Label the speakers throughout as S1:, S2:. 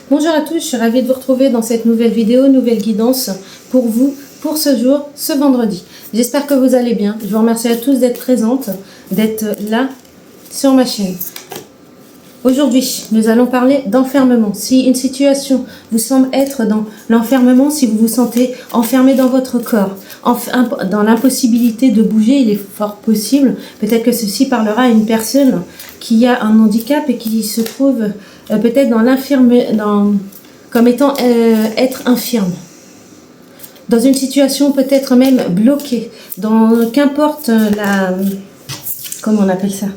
S1: Bonjour à tous, je suis ravie de vous retrouver dans cette nouvelle vidéo, nouvelle guidance pour vous, pour ce jour, ce vendredi. J'espère que vous allez bien. Je vous remercie à tous d'être présentes, d'être là sur ma chaîne. Aujourd'hui, nous allons parler d'enfermement. Si une situation vous semble être dans l'enfermement, si vous vous sentez enfermé dans votre corps, dans l'impossibilité de bouger, il est fort possible, peut-être que ceci parlera à une personne qui a un handicap et qui se trouve peut-être comme étant être infirme. Dans une situation peut-être même bloquée, qu'importe comment on appelle ça,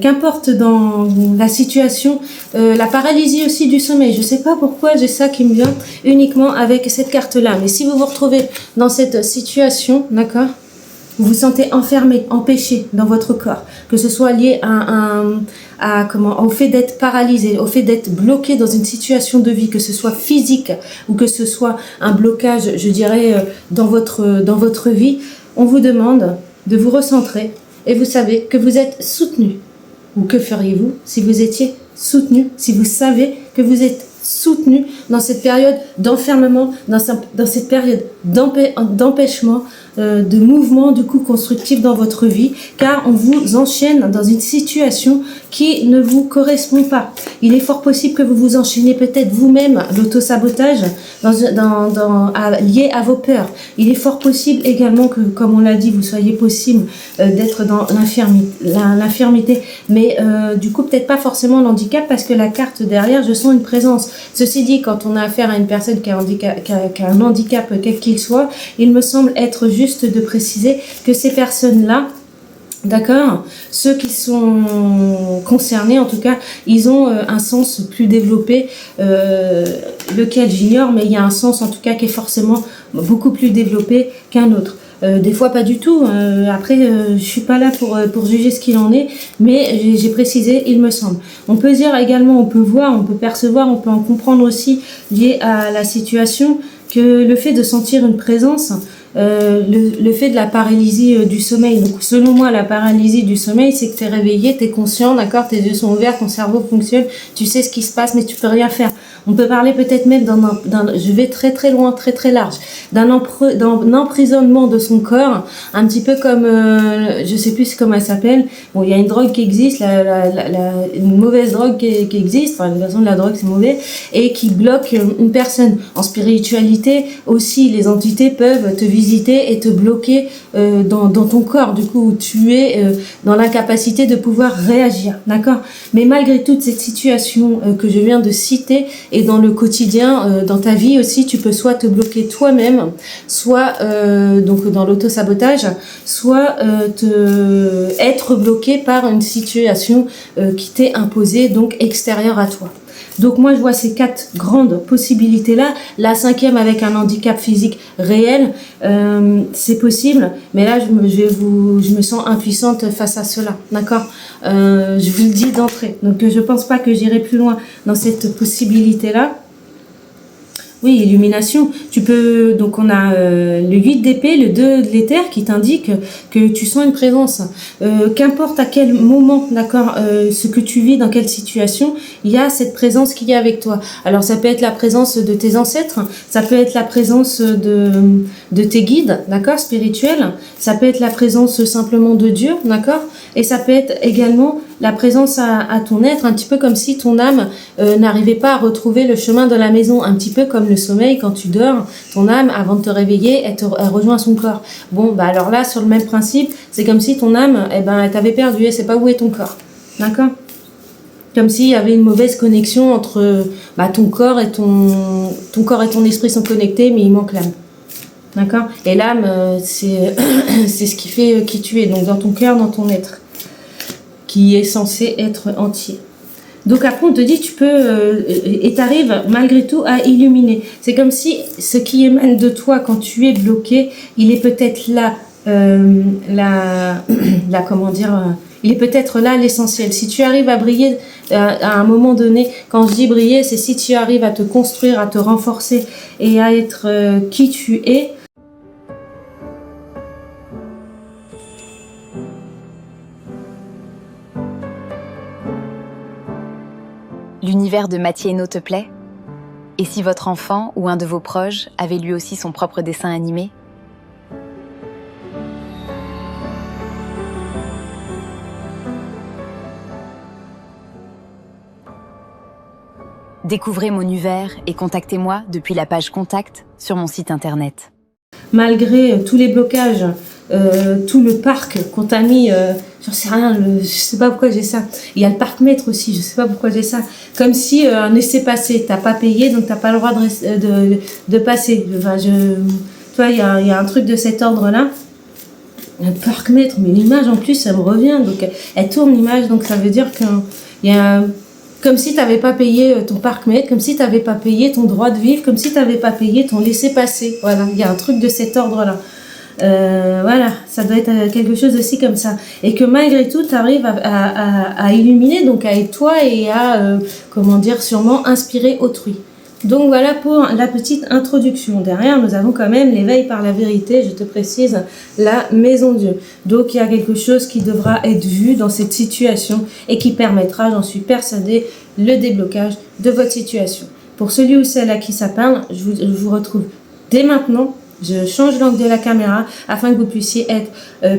S1: qu'importe dans la situation, la paralysie aussi du sommeil. Je ne sais pas pourquoi j'ai ça qui me vient uniquement avec cette carte-là. Mais si vous vous retrouvez dans cette situation, d'accord, vous vous sentez enfermé, empêché dans votre corps, que ce soit lié au fait d'être paralysé, au fait d'être bloqué dans une situation de vie, que ce soit physique ou que ce soit un blocage, je dirais, dans votre vie, on vous demande de vous recentrer et vous savez que vous êtes soutenu. Ou que feriez-vous si vous étiez soutenu, si vous savez que vous êtes soutenu dans cette période d'enfermement, dans cette période d'empêchement, de mouvement du coup constructif dans votre vie, car on vous enchaîne dans une situation qui ne vous correspond pas. Il est fort possible que vous vous enchaîniez peut-être vous-même l'auto-sabotage lié à vos peurs. Il est fort possible également que, comme on l'a dit, vous soyez possible d'être dans l'infirmité, mais du coup peut-être pas forcément l'handicap, parce que la carte derrière, je sens une présence. Ceci dit, quand on a affaire à une personne qui a un handicap quel qu'il soit, il me semble être juste de préciser que ces personnes-là, d'accord, ceux qui sont concernés en tout cas, ils ont un sens plus développé, lequel j'ignore, mais il y a un sens en tout cas qui est forcément beaucoup plus développé qu'un autre. Des fois pas du tout, après je suis pas là pour juger ce qu'il en est, mais j'ai précisé, il me semble. On peut dire également, on peut voir, on peut percevoir, on peut en comprendre aussi lié à la situation, que le fait de sentir une présence, le fait de la paralysie du sommeil. Donc selon moi, la paralysie du sommeil, c'est que tu es réveillé, tu es conscient, d'accord, tes yeux sont ouverts, ton cerveau fonctionne, tu sais ce qui se passe, mais tu peux rien faire. On peut parler peut-être même je vais très très loin, très très large, d'un emprisonnement de son corps, un petit peu comme, je sais plus comment elle s'appelle. Bon, il y a une drogue qui existe, une mauvaise drogue qui existe, enfin, de toute façon, la drogue c'est mauvais, et qui bloque une personne. En spiritualité aussi, les entités peuvent te visiter et te bloquer dans ton corps, du coup, où tu es dans l'incapacité de pouvoir réagir, d'accord? Mais malgré toute cette situation que je viens de citer, et dans le quotidien, dans ta vie aussi, tu peux soit te bloquer toi-même, soit donc dans l'auto-sabotage, soit être bloqué par une situation qui t'est imposée, donc extérieure à toi. Donc moi je vois ces 4 grandes possibilités-là. La 5e avec un handicap physique réel, c'est possible, mais là je me sens impuissante face à cela, d'accord, je vous le dis d'entrée. Donc je pense pas que j'irai plus loin dans cette possibilité-là. Oui, illumination. Tu peux, donc on a le 8 d'épée, le 2 de l'éther qui t'indique que tu sens une présence. Qu'importe à quel moment, d'accord, ce que tu vis, dans quelle situation, il y a cette présence qui est avec toi. Alors ça peut être la présence de tes ancêtres, ça peut être la présence de tes guides, d'accord, spirituels, ça peut être la présence simplement de Dieu, d'accord, et ça peut être également la présence à ton être, un petit peu comme si ton âme n'arrivait pas à retrouver le chemin de la maison, un petit peu comme le sommeil, quand tu dors, ton âme, avant de te réveiller, elle rejoint son corps. Bon, bah alors là, sur le même principe, c'est comme si ton âme, elle t'avait perdu, elle sait pas où est ton corps, d'accord? Comme s'il y avait une mauvaise connexion entre ton corps et ton esprit sont connectés, mais il manque l'âme. D'accord? Et l'âme, c'est ce qui fait qui tu es, donc dans ton cœur, dans ton être, qui est censé être entier. Donc après on te dit tu peux et t'arrives malgré tout à illuminer. C'est comme si ce qui émane de toi quand tu es bloqué, il est peut-être là, comment dire, il est peut-être là l'essentiel. Si tu arrives à briller à un moment donné, quand je dis briller, c'est si tu arrives à te construire, à te renforcer et à être qui tu es.
S2: L'univers de Mathieu Hainaut te plaît? Et si votre enfant ou un de vos proches avait lui aussi son propre dessin animé? Découvrez mon univers et contactez-moi depuis la page Contact sur mon site internet.
S1: Malgré tous les blocages, tout le parc qu'on t'a mis, j'en sais rien, je sais pas pourquoi j'ai ça. Il y a le parc-mètre aussi, je sais pas pourquoi j'ai ça. Comme si un laissez-passer, t'as pas payé, donc t'as pas le droit de passer. Enfin, tu vois, il y a un truc de cet ordre-là. Le parc-mètre, mais l'image en plus, ça me revient. Donc elle tourne l'image, donc ça veut dire qu'il y a comme si tu n'avais pas payé ton parc-mètre, comme si tu n'avais pas payé ton droit de vivre, comme si tu n'avais pas payé ton laissez-passer. Voilà, il y a un truc de cet ordre-là. Voilà, ça doit être quelque chose aussi comme ça. Et que malgré tout, tu arrives à illuminer, donc à être toi et à, comment dire, sûrement inspirer autrui. Donc voilà pour la petite introduction. Derrière, nous avons quand même l'éveil par la vérité, je te précise, la maison Dieu. Donc il y a quelque chose qui devra être vu dans cette situation et qui permettra, j'en suis persuadée, le déblocage de votre situation. Pour celui ou celle à qui ça parle, je vous retrouve dès maintenant. Je change l'angle de la caméra afin que vous puissiez être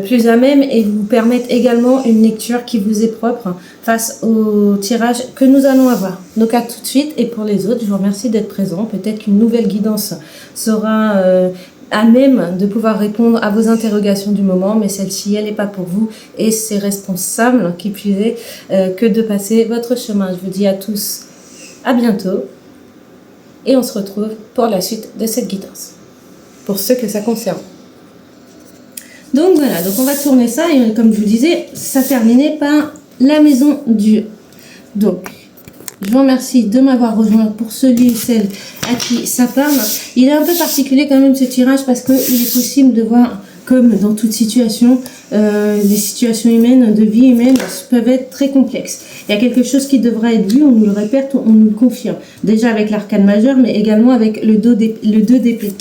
S1: plus à même et vous permettre également une lecture qui vous est propre face au tirage que nous allons avoir. Donc à tout de suite, et pour les autres, je vous remercie d'être présents. Peut-être qu'une nouvelle guidance sera à même de pouvoir répondre à vos interrogations du moment, mais celle-ci, elle n'est pas pour vous et c'est responsable qui puisse que de passer votre chemin. Je vous dis à tous à bientôt et on se retrouve pour la suite de cette guidance, pour ceux que ça concerne. Donc voilà, donc on va tourner ça et comme je vous disais, ça terminait par la maison Dieu. Donc, je vous remercie de m'avoir rejoint pour celui ou celle à qui ça parle. Il est un peu particulier quand même ce tirage parce qu'il est possible de voir, comme dans toute situation, les situations humaines, de vie humaine peuvent être très complexes. Il y a quelque chose qui devra être vu, on nous le répète, on nous le confirme. Déjà avec l'arcane majeur, mais également avec le 2 d'épée.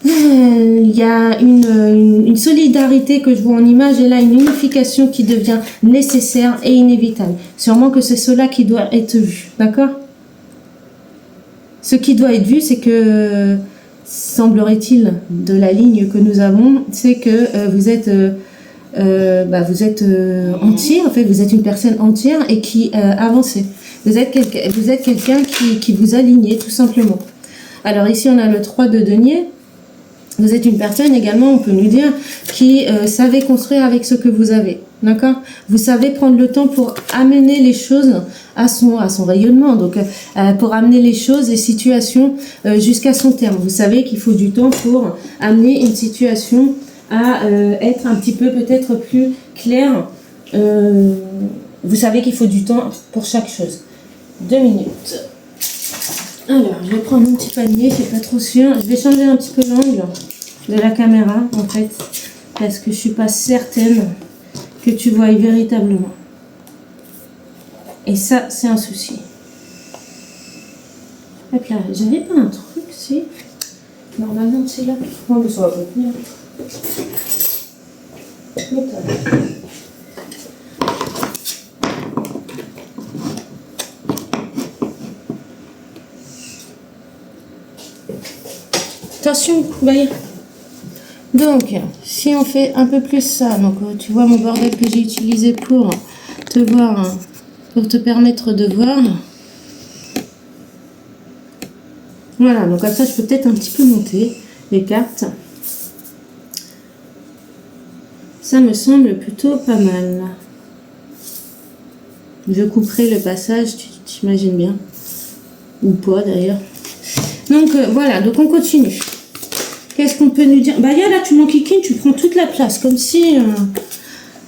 S1: Il y a une solidarité que je vois en image et là une unification qui devient nécessaire et inévitable. Sûrement que c'est cela qui doit être vu, d'accord? Ce qui doit être vu, c'est que, semblerait-il, de la ligne que nous avons, c'est que vous êtes entier, en fait, vous êtes une personne entière et qui avancez. Vous êtes quelqu'un qui vous aligne, tout simplement. Alors ici, on a le 3 de denier. Vous êtes une personne également, on peut nous dire, qui savait construire avec ce que vous avez. D'accord? Vous savez prendre le temps pour amener les choses à son rayonnement. Donc, pour amener les choses et situations jusqu'à son terme. Vous savez qu'il faut du temps pour amener une situation à être un petit peu peut-être plus claire. Vous savez qu'il faut du temps pour chaque chose. 2 minutes. Alors, je vais prendre mon petit panier, je suis pas trop sûre. Je vais changer un petit peu l'angle de la caméra, en fait, parce que je suis pas certaine que tu vois véritablement. Et ça, c'est un souci. Hop là, j'avais pas un truc, si. Normalement, c'est là. Non, mais ça va pas tenir. Attention, Bahia. Donc, si on fait un peu plus ça, donc tu vois mon bordel que j'ai utilisé pour te voir, pour te permettre de voir. Voilà, donc comme ça, je peux peut-être un petit peu monter les cartes. Ça me semble plutôt pas mal. Je couperai le passage, tu t'imagines bien. Ou pas d'ailleurs. Donc voilà, donc on continue. Qu'est-ce qu'on peut nous dire? Bah là, tu m'enquiquines, tu prends toute la place, comme si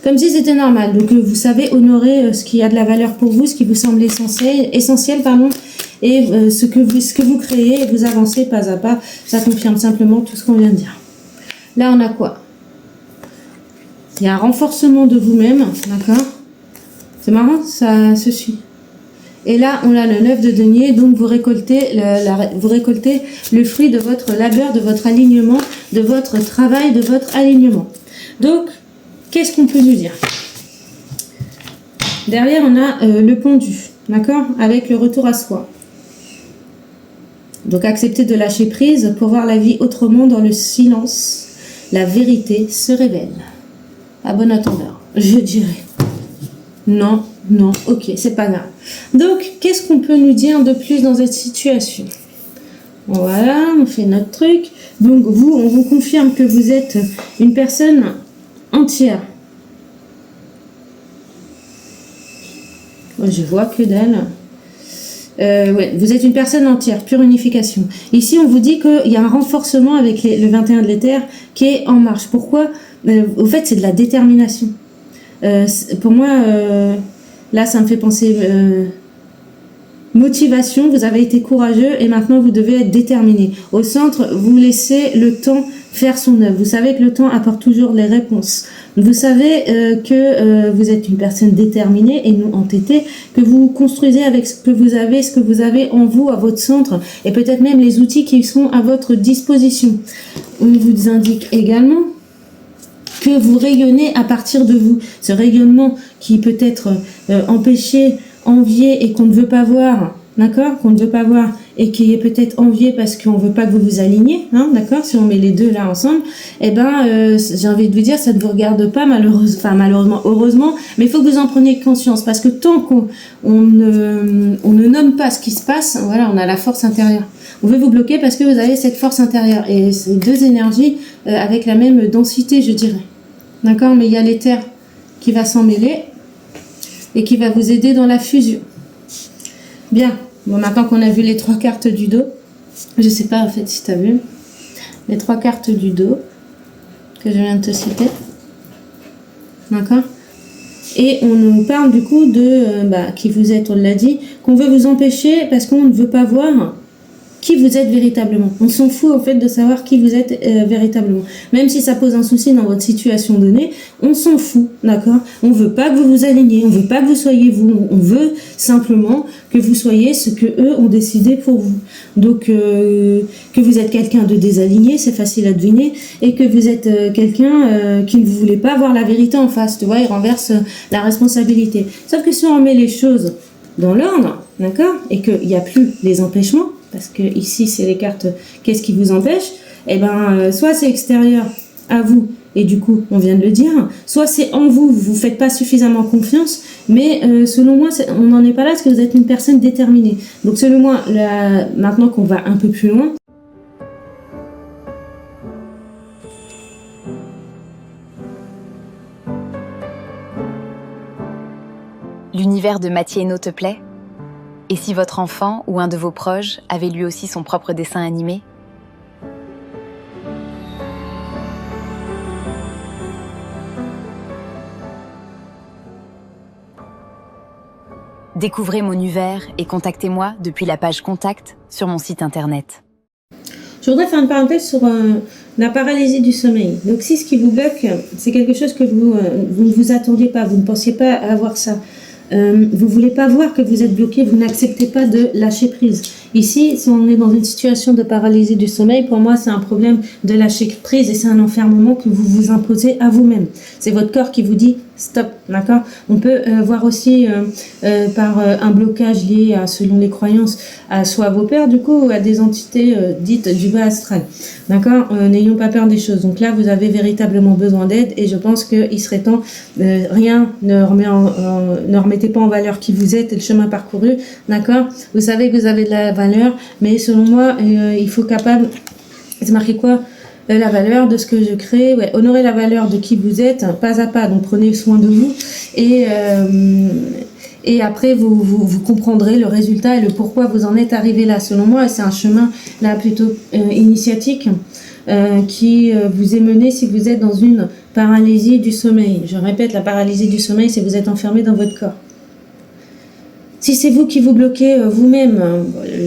S1: c'était normal. Donc vous savez honorer ce qui a de la valeur pour vous, ce qui vous semble essentiel, et ce que vous créez et vous avancez pas à pas. Ça confirme simplement tout ce qu'on vient de dire. Là, on a quoi? Il y a un renforcement de vous-même, d'accord? C'est marrant, ça se suit. Et là, on a le 9 de denier, donc vous récoltez le fruit de votre labeur, de votre alignement, de votre travail, de votre alignement. Donc, qu'est-ce qu'on peut nous dire? Derrière, on a le pendu. d'accord, avec le retour à soi. Donc accepter de lâcher prise pour voir la vie autrement dans le silence. La vérité se révèle. À bon entendeur, je dirais. Non, non, ok, c'est pas grave. Donc, qu'est-ce qu'on peut nous dire de plus dans cette situation? Voilà, on fait notre truc. Donc vous, on vous confirme que vous êtes une personne entière. Je vois que dalle. Ouais, vous êtes une personne entière, pure unification. Ici, on vous dit qu'il y a un renforcement avec le 21 de l'éther qui est en marche. Pourquoi? Au fait, c'est de la détermination. Pour moi, là, ça me fait penser motivation. Vous avez été courageux et maintenant, vous devez être déterminé. Au centre, vous laissez le temps faire son œuvre. Vous savez que le temps apporte toujours les réponses. Vous savez que vous êtes une personne déterminée et non entêtée, que vous construisez avec ce que vous avez en vous, à votre centre, et peut-être même les outils qui sont à votre disposition. On vous indique également que vous rayonnez à partir de vous. Ce rayonnement qui peut être empêché, envié et qu'on ne veut pas voir, d'accord, qu'on ne veut pas voir et qui est peut-être envié parce qu'on ne veut pas que vous vous aligniez, hein, d'accord, si on met les deux là ensemble, eh ben, j'ai envie de vous dire, ça ne vous regarde pas malheureusement, heureusement, mais il faut que vous en preniez conscience parce que tant qu'on ne nomme pas ce qui se passe, voilà, on a la force intérieure. On veut vous bloquer parce que vous avez cette force intérieure et c'est deux énergies avec la même densité, je dirais. D'accord, mais il y a l'éther qui va s'en mêler et qui va vous aider dans la fusion. Bien. Bon, maintenant qu'on a vu les 3 cartes du dos, je sais pas en fait si tu as vu les 3 cartes du dos que je viens de te citer. D'accord? Et on nous parle du coup de qui vous êtes, on l'a dit, qu'on veut vous empêcher parce qu'on ne veut pas voir qui vous êtes véritablement. On s'en fout en fait de savoir qui vous êtes véritablement. Même si ça pose un souci dans votre situation donnée, on s'en fout, d'accord? On veut pas que vous vous aligniez, on veut pas que vous soyez vous, on veut simplement que vous soyez ce que eux ont décidé pour vous. Donc que vous êtes quelqu'un de désaligné, c'est facile à deviner, et que vous êtes quelqu'un qui ne voulait pas voir la vérité en face, tu vois, il renverse la responsabilité. Sauf que si on remet les choses dans l'ordre, d'accord, et qu'il n'y a plus les empêchements, parce que ici c'est les cartes qu'est-ce qui vous empêche, eh ben soit c'est extérieur à vous et du coup on vient de le dire, soit c'est en vous, vous faites pas suffisamment confiance, mais selon moi on n'en est pas là parce que vous êtes une personne déterminée. Donc selon moi là, maintenant qu'on va un peu plus loin,
S2: L'univers de Matieno te plaît? Et si votre enfant ou un de vos proches avait lui aussi son propre dessin animé? Découvrez mon univers et contactez-moi depuis la page Contact sur mon site internet.
S1: je voudrais faire une parenthèse sur la paralysie du sommeil. Donc si ce qui vous bloque, c'est quelque chose que vous ne vous attendiez pas, vous ne pensiez pas avoir ça. Vous voulez pas voir que vous êtes bloqué, vous n'acceptez pas de lâcher prise. Ici, si on est dans une situation de paralysie du sommeil, pour moi, c'est un problème de lâcher prise et c'est un enfermement que vous vous imposez à vous-même. C'est votre corps qui vous dit stop, d'accord? On peut voir aussi par un blocage lié à, selon les croyances, à soit à vos peurs, du coup, ou à des entités dites du bas astral. D'accord? N'ayons pas peur des choses. Donc là, vous avez véritablement besoin d'aide et je pense qu'il serait temps, ne remettez pas en valeur qui vous êtes et le chemin parcouru, d'accord? Vous savez que vous avez de la valeur, mais selon moi, il faut capable, c'est marqué quoi? La valeur de ce que je crée, ouais, honorer la valeur de qui vous êtes, pas à pas, donc prenez soin de vous, et après vous comprendrez le résultat et le pourquoi vous en êtes arrivé là. Selon moi, c'est un chemin là plutôt initiatique qui vous est mené si vous êtes dans une paralysie du sommeil. Je répète, la paralysie du sommeil, c'est vous êtes enfermé dans votre corps. Si c'est vous qui vous bloquez vous-même,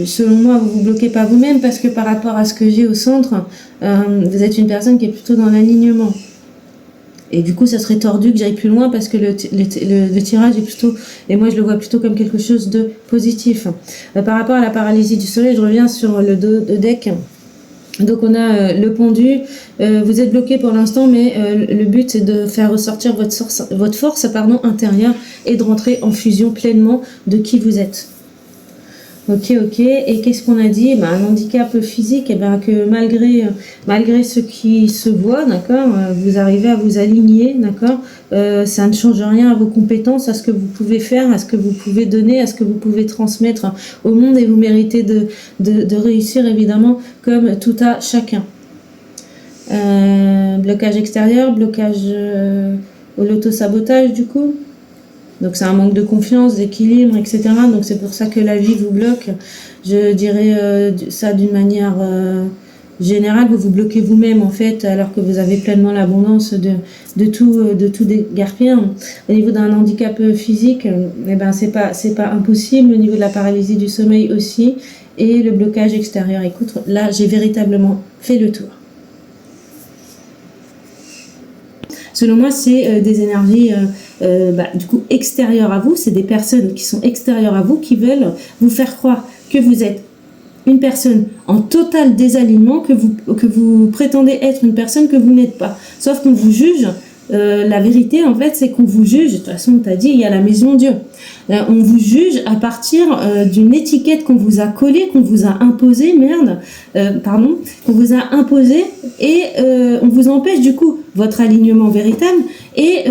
S1: selon moi, vous vous bloquez pas vous-même parce que par rapport à ce que j'ai au centre, vous êtes une personne qui est plutôt dans l'alignement. Et du coup, ça serait tordu que j'aille plus loin parce que le tirage est plutôt, et moi je le vois plutôt comme quelque chose de positif. Par rapport à la paralysie du sommeil, je reviens sur le dos de deck. Donc on a le pendu, vous êtes bloqué pour l'instant, mais le but c'est de faire ressortir votre force intérieure et de rentrer en fusion pleinement de qui vous êtes. Ok. Et qu'est-ce qu'on a dit? Un handicap physique, que malgré ce qui se voit, d'accord, vous arrivez à vous aligner, d'accord. Ça ne change rien à vos compétences, à ce que vous pouvez faire, à ce que vous pouvez donner, à ce que vous pouvez transmettre au monde, et vous méritez de réussir évidemment comme tout à chacun. Blocage extérieur, blocage au l'auto-sabotage du coup. Donc c'est un manque de confiance, d'équilibre, etc. Donc c'est pour ça que la vie vous bloque. Je dirais ça d'une manière générale. Vous vous bloquez vous-même en fait, alors que vous avez pleinement l'abondance de tout dégarpiller. Au niveau d'un handicap physique, c'est pas impossible. Au niveau de la paralysie du sommeil aussi, et le blocage extérieur. Écoute, là j'ai véritablement fait le tour. Selon moi, c'est des énergies du coup extérieures à vous. C'est des personnes qui sont extérieures à vous, qui veulent vous faire croire que vous êtes une personne en total désalignement, que vous prétendez être une personne que vous n'êtes pas. Sauf qu'on vous juge. La vérité, en fait, c'est qu'on vous juge. De toute façon, on t'a dit, il y a la maison Dieu. On vous juge à partir d'une étiquette qu'on vous a collée, qu'on vous a imposée, qu'on vous a imposée, et on vous empêche du coup votre alignement véritable et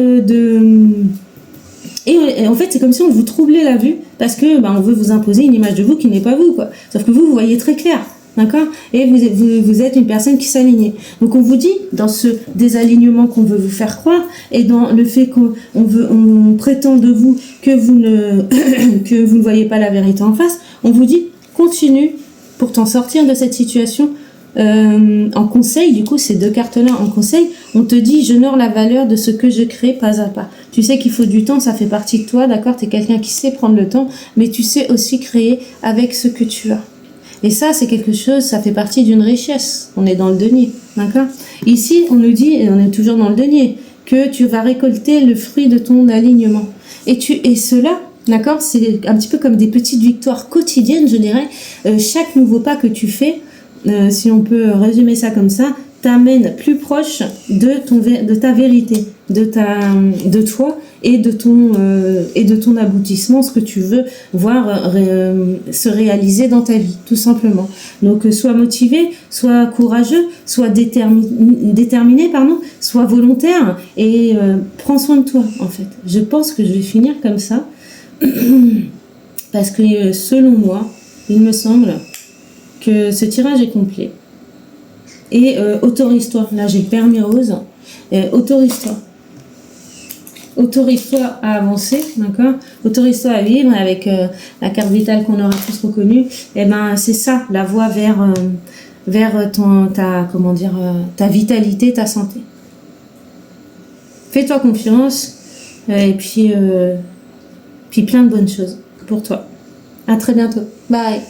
S1: en fait, c'est comme si on vous troublait la vue parce que on veut vous imposer une image de vous qui n'est pas vous, quoi. Sauf que vous voyez très clair. D'accord? Et vous êtes une personne qui s'aligne. Donc on vous dit, dans ce désalignement qu'on veut vous faire croire, et dans le fait on prétend de vous que vous ne voyez pas la vérité en face, on vous dit, continue pour t'en sortir de cette situation. En conseil, du coup, ces deux cartes-là, en conseil, on te dit, j'honore la valeur de ce que je crée pas à pas. Tu sais qu'il faut du temps, ça fait partie de toi, d'accord? T'es quelqu'un qui sait prendre le temps, mais tu sais aussi créer avec ce que tu as. Et ça, c'est quelque chose, ça fait partie d'une richesse. On est dans le denier, d'accord? Ici, on nous dit, et on est toujours dans le denier, que tu vas récolter le fruit de ton alignement. Et cela, d'accord, c'est un petit peu comme des petites victoires quotidiennes, je dirais. Chaque nouveau pas que tu fais, si on peut résumer ça comme ça, t'amène plus proche de ta vérité, de toi et de ton aboutissement, ce que tu veux voir se réaliser dans ta vie, tout simplement. Donc sois motivé, sois courageux, sois déterminé, sois volontaire, et prends soin de toi en fait. Je pense que je vais finir comme ça parce que selon moi, il me semble que ce tirage est complet. Et autorise-toi, là j'ai permis Rose, autorise-toi à avancer, d'accord, autorise-toi à vivre avec la carte vitale qu'on aura tous reconnue. Et c'est ça la voie vers ta vitalité, ta santé. Fais-toi confiance, et puis plein de bonnes choses pour toi. À très bientôt, bye.